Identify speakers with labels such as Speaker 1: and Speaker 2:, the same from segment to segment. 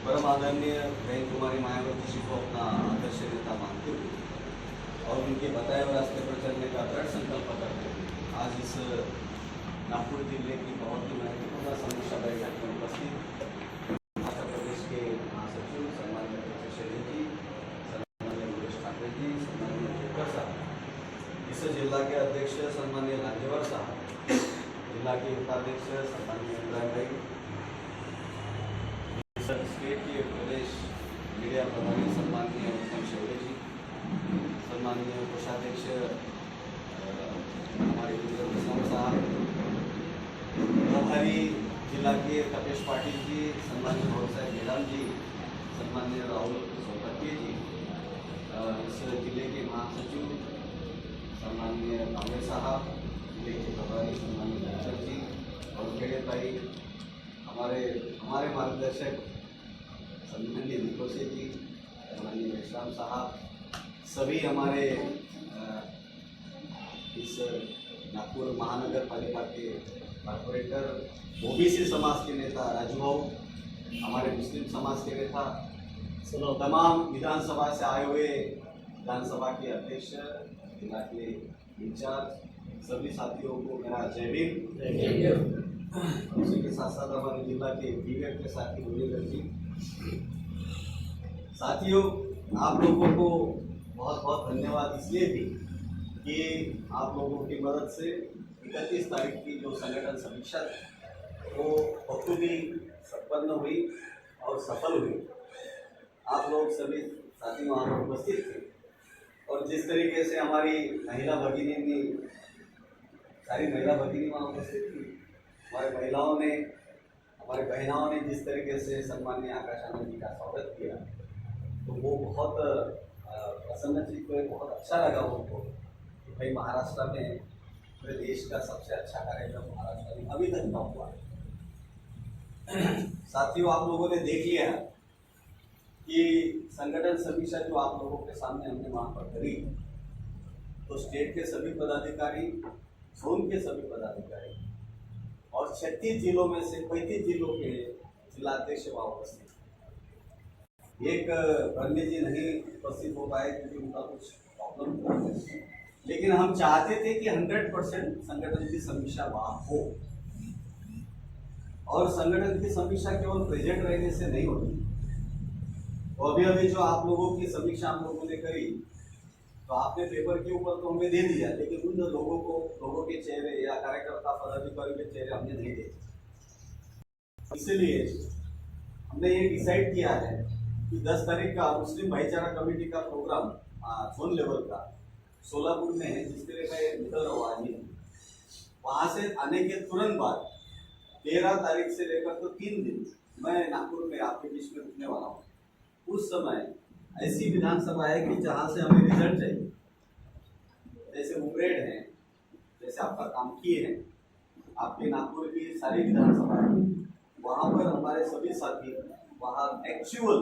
Speaker 1: परम आदरणीय बहन कुमारी मायावती जी को अपना आदर्श नेता मानते हुए और उनके बताए हुए रास्ते पर चलने का दृढ़ संकल्प करते हुए आज इस नागपुर जिले की बहुत ही महत्वपूर्ण समीक्षा बैठक में उपस्थित उत्तर प्रदेश के महासचिव सम्माननीय अध्यक्ष शैलेश जी, सम्माननीय योगेश ठाकरे जी, सम्माननीय शेखर साहब, इस जिला के अध्यक्ष सम्माननीय लांजेवर साहब, जिला के उपाध्यक्ष सम्माननीय इब्राहिम भाई, स्टेट के प्रदेश मीडिया प्रभारी सम्माननीय उत्तम शौर्य जी, सम्माननीय कोषाध्यक्ष हमारे गुजर साहब, प्रभारी जिला के तपेश पाटिल जी, सम्माननीय भवसाहेब मेडाम जी, सम्माननीय राहुल सोपत्य जी, इस जिले के महासचिव सम्माननीय कांग्रे साहब, जिले के प्रभारी सम्माननीय डॉक्टर जी और खेड़े भाई, हमारे मार्गदर्शक सम्माननीय निकोसे जी, सम्माननीय विश्राम साहब, सभी हमारे इस नागपुर महानगर पालिका के कॉर्पोरेटर, ओबीसी समाज के नेता राजू भाऊ, हमारे मुस्लिम समाज के नेता, तमाम विधानसभा से आए हुए विधानसभा के अध्यक्ष, जिला के इंचार्ज, सभी साथियों को मेरा जय भीम। उसी के साथ साथ हमारे जिला के विवेक के साथी मुरलीधर जी, साथियों आप लोगों को बहुत बहुत धन्यवाद इसलिए भी कि आप लोगों की मदद से 31 तारीख की जो संगठन समीक्षा थी वो बखूबी संपन्न हुई और सफल हुई। आप लोग सभी साथी वहाँ पर उपस्थित थे और जिस तरीके से हमारी महिला भगिनी ने सारी महिला भगिनी वहाँ उपस्थित थी, हमारे हमारे बहनाओं ने जिस तरीके से सम्माननीय आकाश आनंद जी का स्वागत किया तो वो बहुत प्रसन्नचित्त हुए, बहुत अच्छा लगा उनको कि भाई महाराष्ट्र में पूरे देश का सबसे अच्छा कार्यक्रम महाराष्ट्र में अभी तक का हुआ। साथियों आप लोगों ने देख लिया कि संगठन समीक्षा जो आप लोगों के सामने हमने वहाँ पर करी तो स्टेट के सभी पदाधिकारी, जोन के सभी पदाधिकारी और 36 जिलों में से 35 जिलों के जिलाध्यक्ष वहाँ उपस्थित। एक बंदे जी नहीं उपस्थित हो पाए क्योंकि उनका कुछ प्रॉब्लम था, लेकिन हम चाहते थे कि 100% संगठन की समीक्षा वहाँ हो और संगठन की समीक्षा केवल प्रेजेंट रहने से नहीं होती। तो अभी जो आप लोगों की समीक्षा हम लोगों ने करी तो आपने पेपर के ऊपर तो हमें दे दिया, लेकिन उन लोगों के चेहरे या कार्यकर्ता पदाधिकारी के चेहरे हमने नहीं देखे। इसलिए हमने ये डिसाइड किया है कि 10 तारीख का मुस्लिम भाईचारा कमेटी का प्रोग्राम जोन लेवल का सोलापुर में है, जिसके लिए मैं निकल रहा हूँ आज ही। वहाँ से आने के तुरंत बाद 13 तारीख से लेकर तो 3 दिन मैं नागपुर में आपके बीच में रुकने वाला हूँ। उस समय ऐसी विधानसभा है कि जहाँ से हमें रिजल्ट चाहिए, जैसे उमरेड है, जैसे आपका कामठी है, आपके नागपुर की सारी विधानसभा है, वहाँ पर हमारे सभी साथी वहाँ एक्चुअल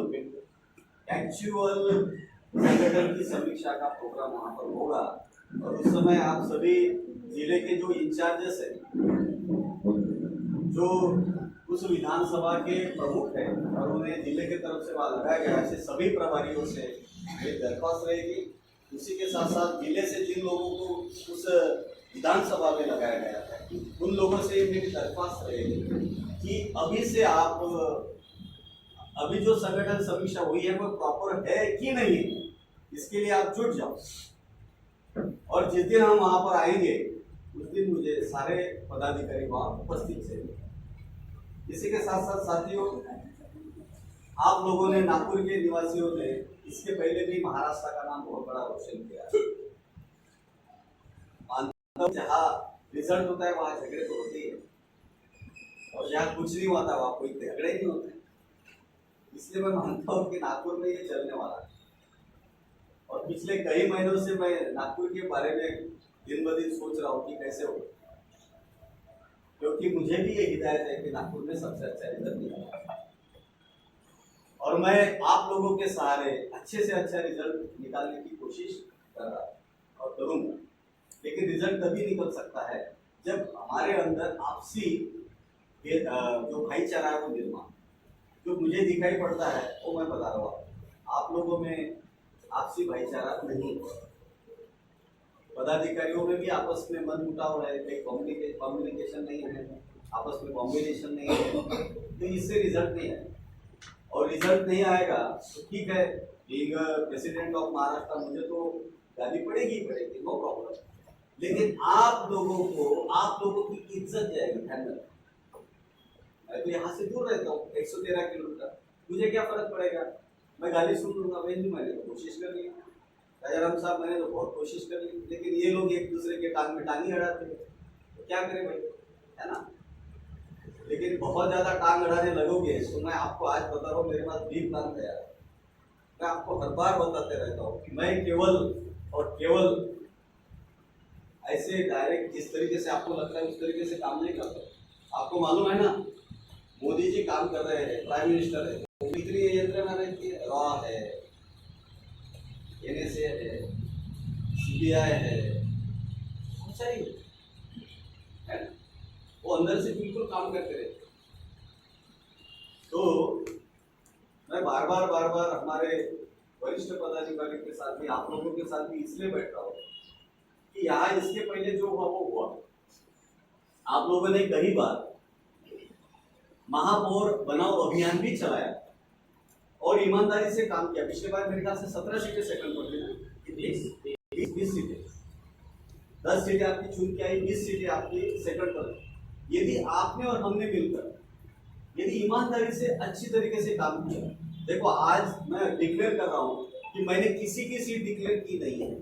Speaker 1: संगठन की समीक्षा का प्रोग्राम वहाँ पर होगा और उस समय आप सभी जिले के जो इंचार्जेस हैं, जो उस विधानसभा के प्रमुख हैं और उन्हें जिले के तरफ से वहाँ लगाया गया ऐसे सभी प्रभारियों से मेरी दरख्वास्त रहेगी। उसी के साथ साथ जिले से जिन लोगों को उस विधानसभा में लगाया गया है उन लोगों से मेरी दरख्वास्त रहेगी कि अभी जो संगठन समीक्षा हुई है वो प्रॉपर है कि नहीं, इसके लिए आप जुट जाओ। और जिस दिन हम वहाँ पर आएंगे उस दिन मुझे सारे पदाधिकारी वहाँ उपस्थित थे। इसी के साथ साथ साथियों आप लोगों ने, नागपुर के निवासियों ने इसके पहले भी महाराष्ट्र का नाम बहुत बड़ा रोशन किया है। जहाँ रिजल्ट होता है वहाँ झगड़े तो होते ही है और जहाँ कुछ नहीं होता वहाँ कोई झगड़े नहीं होते। इसलिए मैं मानता हूँ कि नागपुर में ये चलने वाला है और पिछले कई महीनों से मैं नागपुर के बारे में दिन ब दिन सोच रहा हूँ कि कैसे हो, क्योंकि मुझे भी ये हिदायत है कि नागपुर में सबसे अच्छा रिजल्ट निकालना और मैं आप लोगों के सहारे अच्छे से अच्छा रिजल्ट निकालने की कोशिश कर रहा और करूँगा। लेकिन रिजल्ट तभी निकल सकता है जब हमारे अंदर आपसी जो भाईचारा है वो निर्माण, जो मुझे दिखाई पड़ता है वो मैं बता रहा हूँ। आप लोगों में आपसी भाईचारा नहीं है, पदाधिकारियों में भी आपस में मनमुटाव है, कहीं कम्युनिकेशन नहीं है, आपस में कॉम्बिनेशन नहीं है, तो इससे रिजल्ट नहीं आएगा। और रिजल्ट नहीं आएगा तो ठीक है, बीइंग प्रेसिडेंट ऑफ महाराष्ट्र मुझे तो गाली पड़ेगी ही पड़ेगी, नो प्रॉब्लम, लेकिन आप लोगों की इज्जत जाएगी। ध्यान रखना, मैं तो यहाँ से दूर रहता हूँ 113 किलोमीटर, मुझे क्या फर्क पड़ेगा, मैं गाली सुन लूंगा। मैंने तो कोशिश कर ली, राजाराम साहब मैंने तो बहुत कोशिश कर ली, लेकिन ये लोग एक दूसरे के टांग में टांगी अड़ाते हैं, तो क्या करें भाई, है ना। लेकिन बहुत ज्यादा टांग अड़ाने लगोगे तो मैं आपको आज बता रहा हूँ, मेरे पास 20 प्लान तैयार है। मैं आपको हर बार बताते रहता हूँ कि मैं केवल ऐसे डायरेक्ट जिस तरीके से आपको लगता है उस तरीके से काम नहीं करता। आपको मालूम है ना, मोदी जी काम कर रहे हैं, प्राइम मिनिस्टर है, तो कितनी यंत्रणा रहती है, रॉ है, NSA है, CBI है, बहुत सारी है, वो अंदर से बिल्कुल काम करते रहते। तो मैं बार बार हमारे वरिष्ठ पदाधिकारी के साथ भी, आप लोगों के साथ भी इसलिए बैठ रहा हूँ कि यहाँ इसके पहले जो हुआ वो हुआ। आप लोगों ने कई बार महापौर बनाओ अभियान भी चलाया और ईमानदारी से काम किया। पिछले बार मेरे ख्याल से 17 सीटें सेकंड पर थी, 20 सीटें, 10 सीटें आपकी चुन के आई, 20 सीटें आपकी सेकंड पर। यदि आपने और हमने मिलकर यदि ईमानदारी से अच्छी तरीके से काम किया, देखो आज मैं डिक्लेयर कर रहा हूं कि मैंने किसी की सीट डिक्लेयर की नहीं है।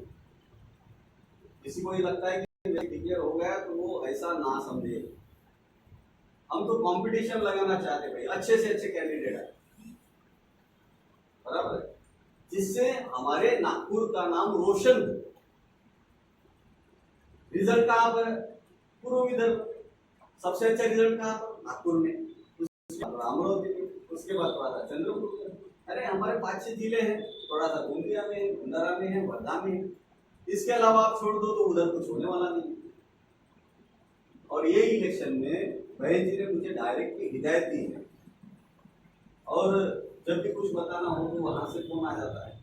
Speaker 1: किसी को ये लगता है कि डिक्लेयर हो गया तो वो ऐसा ना समझे, हम तो कंपटीशन लगाना चाहते भाई, अच्छे से अच्छे कैंडिडेट है, बराबर है, जिससे हमारे नागपुर का नाम रोशन हो। रिजल्ट कहां पर है, पूर्व विदर्भ, सबसे अच्छा रिजल्ट कहां पर, नागपुर में, अमरावती में, उसके बाद थोड़ा सा चंद्रपुर में। अरे हमारे 5-6 जिले हैं, थोड़ा सा गोंदिया में, भंडारा में है, वर्धा में है, इसके अलावा आप छोड़ दो तो उधर कुछ होने वाला नहीं। और ये इलेक्शन में बहन जी ने मुझे डायरेक्टली हिदायत दी है, और जब भी कुछ बताना हो तो वहां से फोन आ जाता है।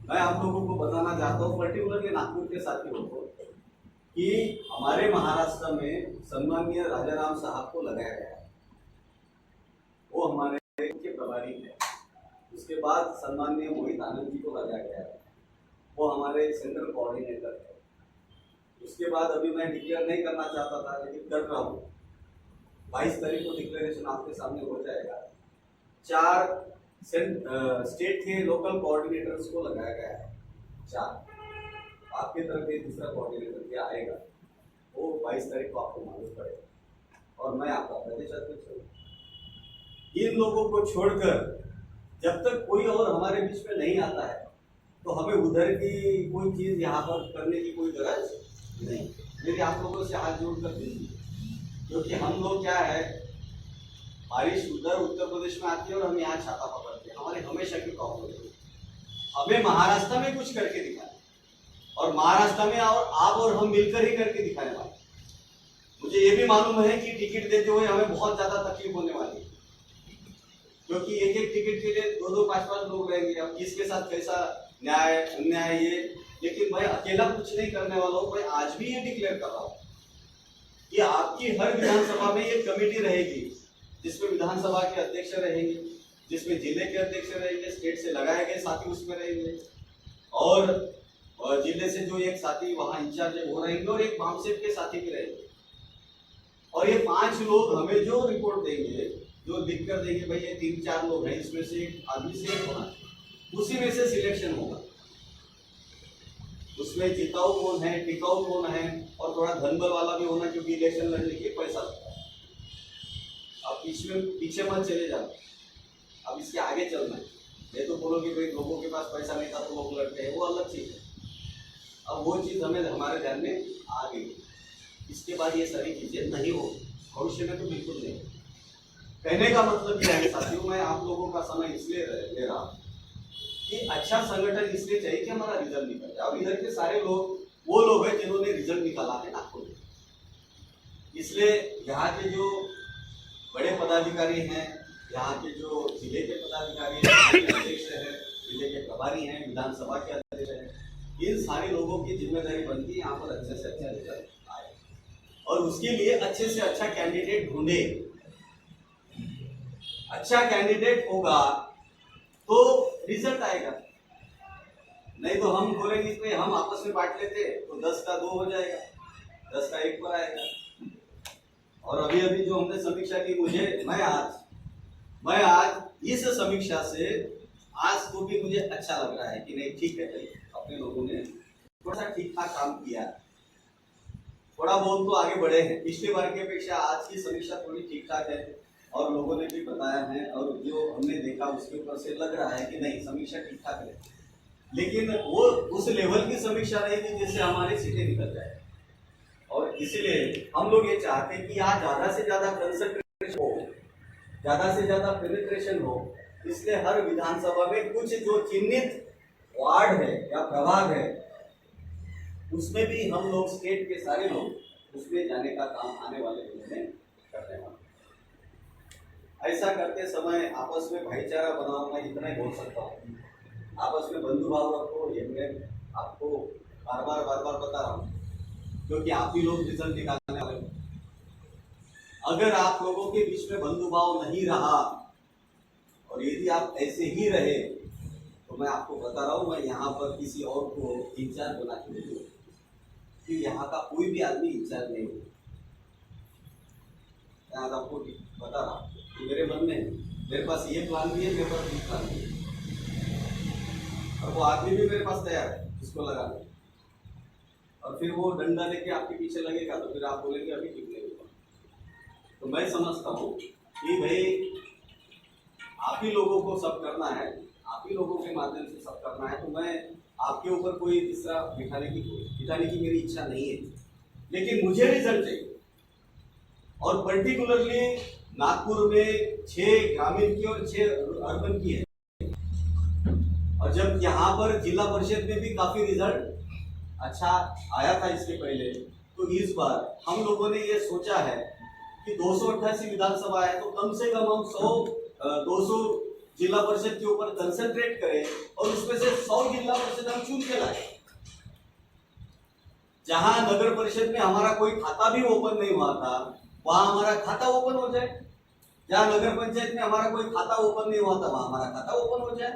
Speaker 1: मैं आप लोगों को बताना चाहता हूँ, पर्टिकुलरली नागपुर के साथियों को, कि हमारे महाराष्ट्र में सम्माननीय राजाराम साहब को लगाया गया है, वो हमारे के प्रभारी है। उसके बाद सम्माननीय मोहित आनंद जी को लगाया गया है, वो हमारे सेंट्रल कोऑर्डिनेटर है। उसके बाद अभी मैं डिक्लेयर नहीं करना चाहता था, लेकिन कर रहा हूँ, 22 तारीख को डिक्लेरेशन आपके सामने हो जाएगा। 4 स्टेट के लोकल कोऑर्डिनेटर्स को लगाया गया है, 4, आपके तरफ एक दूसरा कोऑर्डिनेटर क्या आएगा, वो 22 तारीख को आपको मालूम पड़ेगा, और मैं आपका प्रदेश अध्यक्ष हूँ। इन लोगों को छोड़कर जब तक कोई और हमारे बीच में नहीं आता है तो हमें उधर की कोई चीज यहाँ पर करने की कोई गरज नहीं। मेरी आप लोगों से हाथ जोड़ कर दीजिए, क्योंकि हम लोग क्या है, बारिश उधर उत्तर प्रदेश में आती है और हम यहाँ छाता पकड़ते हैं, हमारे हमेशा की प्रॉब्लम है। हमें महाराष्ट्र में कुछ करके दिखाना, और महाराष्ट्र में और आप और हम मिलकर ही करके दिखाने वाले। मुझे ये भी मालूम है कि टिकट देते हुए हमें बहुत ज्यादा तकलीफ होने वाली है, क्योंकि एक एक टिकट के लिए 2-2, 5-5 लोग रहेंगे। अब किसके साथ कैसा न्याय अन्याय ये, लेकिन मैं अकेला कुछ नहीं करने वाला हूँ। मैं आज भी ये डिक्लेयर कर रहा हूँ कि आपकी हर विधानसभा में एक कमेटी रहेगी, जिसमें विधानसभा के अध्यक्ष रहेंगे, जिसमें जिले के अध्यक्ष रहेंगे, स्टेट से लगाए गए साथी उसमें रहेंगे, और जिले से जो एक साथी वहाँ इंचार्ज है वो रहेंगे, और एक बामसेट के साथी भी रहेंगे। और ये 5 लोग हमें जो रिपोर्ट देंगे, जो लिख कर देंगे, भाई ये 3-4 लोग हैं, इसमें से एक आदमी से एक होना, उसी में से सिलेक्शन होगा। उसमें जिताऊ कौन है, टिकाऊ कौन है, और थोड़ा धनबल वाला भी होना, क्योंकि इलेक्शन लड़ने के पैसा लगता है। अब इसमें पीछे मत चले जाओ, अब इसके आगे चलना है। ये तो बोलोगे भाई लोगों के पास पैसा नहीं था तो लोग लड़ते हैं, वो अलग चीज है। अब वो चीज हमें हमारे ध्यान में आ गई, इसके बाद ये सारी चीजें नहीं हो, भविष्य में तो बिल्कुल नहीं। कहने का मतलब क्या है साथियों, मैं आप लोगों का समय इसलिए ले रहा हूँ कि अच्छा संगठन इसलिए चाहिए कि हमारा रिजल्ट निकल जाए, और इधर के सारे लोग वो लोग हैं जिन्होंने रिजल्ट निकाला है नागपुर में। इसलिए यहाँ के जो बड़े पदाधिकारी हैं, यहाँ के जो पदाधिकारी है, अध्यक्ष है, जिले के प्रभारी हैं, विधानसभा के अध्यक्ष हैं, इन सारे लोगों की जिम्मेदारी बनती है यहाँ पर अच्छे से अच्छा रिजल्ट आए और उसके लिए अच्छे से अच्छा कैंडिडेट ढूंढे। अच्छा कैंडिडेट होगा तो रिजल्ट आएगा, नहीं तो हम बोलेंगे कि हम आपस में बांट लेते तो 10 का 2 हो जाएगा, 10 का 1 पर आएगा। और अभी अभी जो हमने समीक्षा की, मैं आज इस समीक्षा से आज तो भी मुझे अच्छा लग रहा है कि नहीं ठीक है भाई, अपने लोगों ने थोड़ा सा ठीक ठाक काम किया, थोड़ा बहुत तो आगे बढ़े हैं। पिछली बार की अपेक्षा आज की समीक्षा थोड़ी ठीक ठाक है और लोगों ने भी बताया है और जो हमने देखा उसके ऊपर से लग रहा है कि नहीं समीक्षा ठीक ठाक है, लेकिन वो उस लेवल की समीक्षा नहीं थी जिससे हमारी सीटें निकल जाए। और इसलिए हम लोग ये चाहते हैं कि यहाँ ज्यादा से ज्यादा कंसंट्रेशन हो, ज्यादा से ज्यादा पेनिट्रेशन हो, इसलिए हर विधानसभा में कुछ जो चिन्हित वार्ड है या प्रभाग है उसमें भी हम लोग स्टेट के सारे लोग उसमें जाने का काम आने वाले दिनों में करने वाले। ऐसा करते समय आपस में भाईचारा बनाओ, मैं इतना ही बोल सकता हूँ, आपस में बंधुभाव रखो, ये मैं आपको बार बार बता रहा हूँ क्योंकि आप ही लोग रिजल्ट निकालने वाले हो। अगर आप लोगों के बीच में बंधुभाव नहीं रहा और यदि आप ऐसे ही रहे तो मैं आपको बता रहा हूँ, मैं यहाँ पर किसी और को इंचार्ज बना के नहीं दूँ कि यहाँ का कोई भी आदमी इंचार्ज नहीं हो। मैं आज आपको बता रहा हूँ कि मेरे मन में मेरे पास ये प्लान भी है, मेरे पास ये प्लान भी है और वो आदमी भी मेरे पास तैयार है जिसको लगाना। और फिर वो डंडा लेके आपके पीछे लगेगा तो फिर आप बोलेंगे अभी ठीक नहीं होगा। तो मैं समझता हूँ कि भाई आप ही लोगों को सब करना है, आप ही लोगों के माध्यम से सब करना है, तो मैं आपके ऊपर कोई तीसरा बिठाने की मेरी इच्छा नहीं है, लेकिन मुझे रिजल्ट चाहिए। और पर्टिकुलरली नागपुर में 6 ग्रामीण की और 6 अर्बन की है और जब यहाँ पर जिला परिषद में भी काफी रिजल्ट अच्छा आया था इसके पहले, तो इस बार हम लोगों ने ये सोचा है कि 288 विधानसभा है तो कम से कम हम 200 जिला परिषद के ऊपर कंसंट्रेट करें और उसमें से 100 जिला परिषद हम चुन के लाए। जहां नगर परिषद में हमारा कोई खाता भी ओपन नहीं हुआ था वहां हमारा खाता ओपन हो जाए, जहां नगर पंचायत में हमारा कोई खाता ओपन नहीं हुआ था वहां हमारा खाता ओपन हो जाए।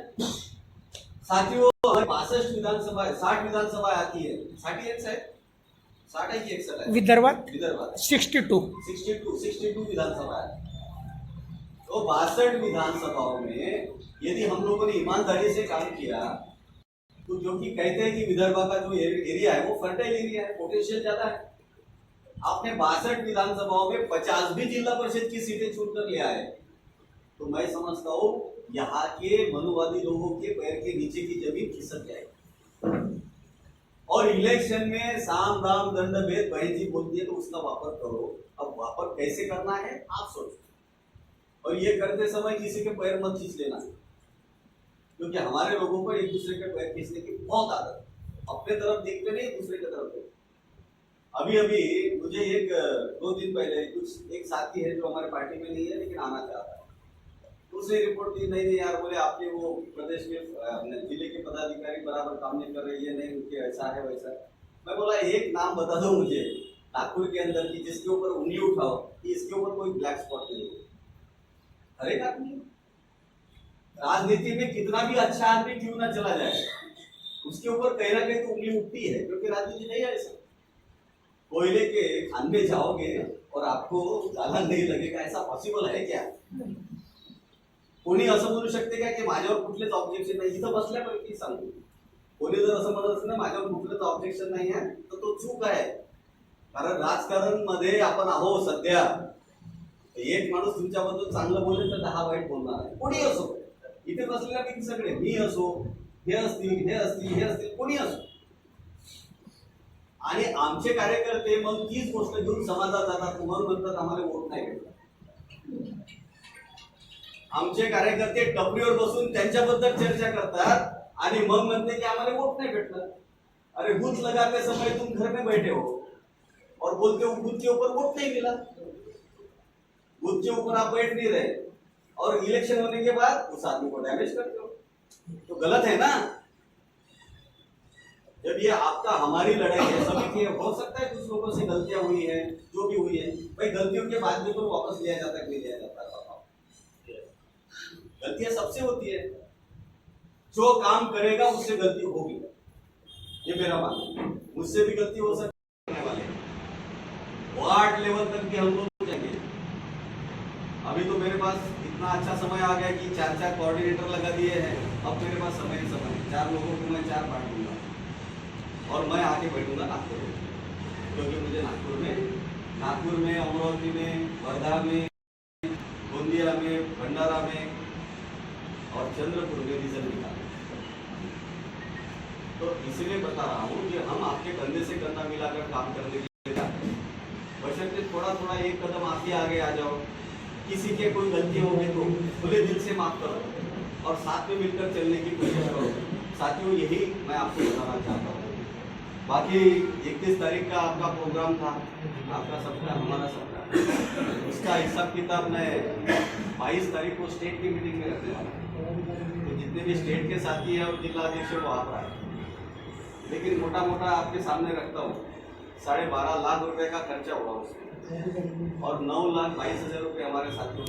Speaker 1: साथियों 62 विधानसभा 60 विधानसभा आती है, 60 है 60 है कि 61 है विदर्भात 62 विधानसभा है। तो 62 विधानसभाओं में यदि हम लोगों ने ईमानदारी से काम किया तो जो कि कहते हैं कि विदर्भ का जो एरिया है वो फर्टाइल एरिया है, पोटेंशियल ज्यादा है। आपने 62 विधानसभाओं में 50 भी जिला परिषद की सीटें चुनकर ले आए, तो मैं समझता हूँ यहाँ के मनुवादी लोगों के पैर के नीचे की जमीन खिसक जाएगी। और इलेक्शन में साम दाम दंड भेद बहन जी बोलती है तो उसका वापर करो। अब वापर कैसे करना है आप सोचो, और ये करते समय किसी के पैर मत खींच लेना, क्योंकि हमारे लोगों को एक दूसरे के पैर खींचने की बहुत आदत है, अपने तरफ देखते नहीं दूसरे की तरफ देखते। अभी मुझे 1-2 दिन पहले कुछ एक साथी है जो हमारे पार्टी में नहीं है लेकिन आना चाहता है, उसने रिपोर्ट दी नहीं यार, बोले आपके वो प्रदेश के जिले के पदाधिकारी बराबर काम नहीं कर रहे, ये नहीं उनके ऐसा है वैसा है। मैं बोला एक नाम बता दो मुझे नागपुर के अंदर की जिसके ऊपर उंगली उठाओ कि इसके ऊपर कोई ब्लैक स्पॉट नहीं हो। हर एक आदमी राजनीति में कितना भी अच्छा आदमी क्यों ना चला जाए उसके ऊपर कहीं ना कहीं तो उंगली उठती है, क्योंकि राजनीति नहीं है ऐसा। कोयले के खान में जाओगे और आपको जाला नहीं लगेगा, ऐसा पॉसिबल है क्या? कोणी असं बोलू शकते का की माझ्यावर कुठलेच ऑब्जेक्शन नाही, इथं बसल्यापैकी सांगतो कोणी जर असं म्हणत असेल ना माझ्यावर कुठलेच ऑब्जेक्शन नाही आहे तर तो चूक आहे। कारण राजकारण मध्ये आपण आहो सध्या, एक माणूस तुमच्याबद्दल चांगलं बोलले तर 10 वाईट बोलणार आहे, कोणी असो। इथे बसलेल्यापैकी सगळे मी असो, हे असतील कोणी असो, आणि आमचे कार्यकर्ते मग तीच गोष्ट घेऊन समाजात जातात, मग म्हणतात आम्हाला वोट नाही भेटला। आमचे कार्यकर्ते टपरीवर बसून त्यांच्याबद्दल चर्चा करतात आणि मग म्हणते की आम्हाला वोट नहीं भेटला। अरे बूथ लगाते समय तुम घर में बैठे हो और बोलते हो बूथ के ऊपर वोट नहीं मिला, बूथ के ऊपर आप बैठ नहीं रहे, और इलेक्शन होने के बाद उस आदमी को डैमेज करते हो, तो गलत है ना। जब ये आपका हमारी लड़ाई है, सभी की हो सकता है कुछ लोगों से गलतियां हुई है, जो भी हुई है भाई, गलतियों के बाद में तो वापस लिया जाता है, नहीं लिया जाता। गलतियां सबसे होती है, जो काम करेगा उससे गलती होगी, ये मेरा मानना है। मुझसे भी गलती हो सकती है वाले, वार्ड लेवल तक के हम लोग जाएंगे। अभी तो मेरे पास इतना अच्छा समय आ गया कि 4-4 कोऑर्डिनेटर लगा दिए हैं। अब मेरे पास समय 4 लोगों को मैं 4 बांट दूंगा और मैं आके बैठूंगा नागपुर में, क्योंकि मुझे नागपुर में, अमरावती में, वर्धा में, गोंदिया में, भंडारा में और चंद्रपुर में रिजल्ट निकाले। तो इसलिए बता रहा हूँ कि हम आपके कंधे से कंधा मिलाकर काम करने के लिए जाते हैं, बशर्ते थोड़ा थोड़ा एक कदम आगे आ जाओ। किसी के कोई गलती होगी तो खुले दिल से माफ करो और साथ में मिलकर चलने की कोशिश करो। साथियों, यही मैं आपको बताना चाहता हूँ। बाकी 31 तारीख का आपका प्रोग्राम था, आपका सबका, हमारा सबका, उसका हिसाब किताब मैं 22 तारीख को स्टेट की मीटिंग में रखने वाला हूँ। तो जितने भी स्टेट के साथी हैं और जिला अध्यक्ष वो आप आए, लेकिन मोटा मोटा आपके सामने रखता हूँ, 12.5 लाख रुपए का खर्चा हुआ उसमें और 9,22,000 रुपये हमारे साथियों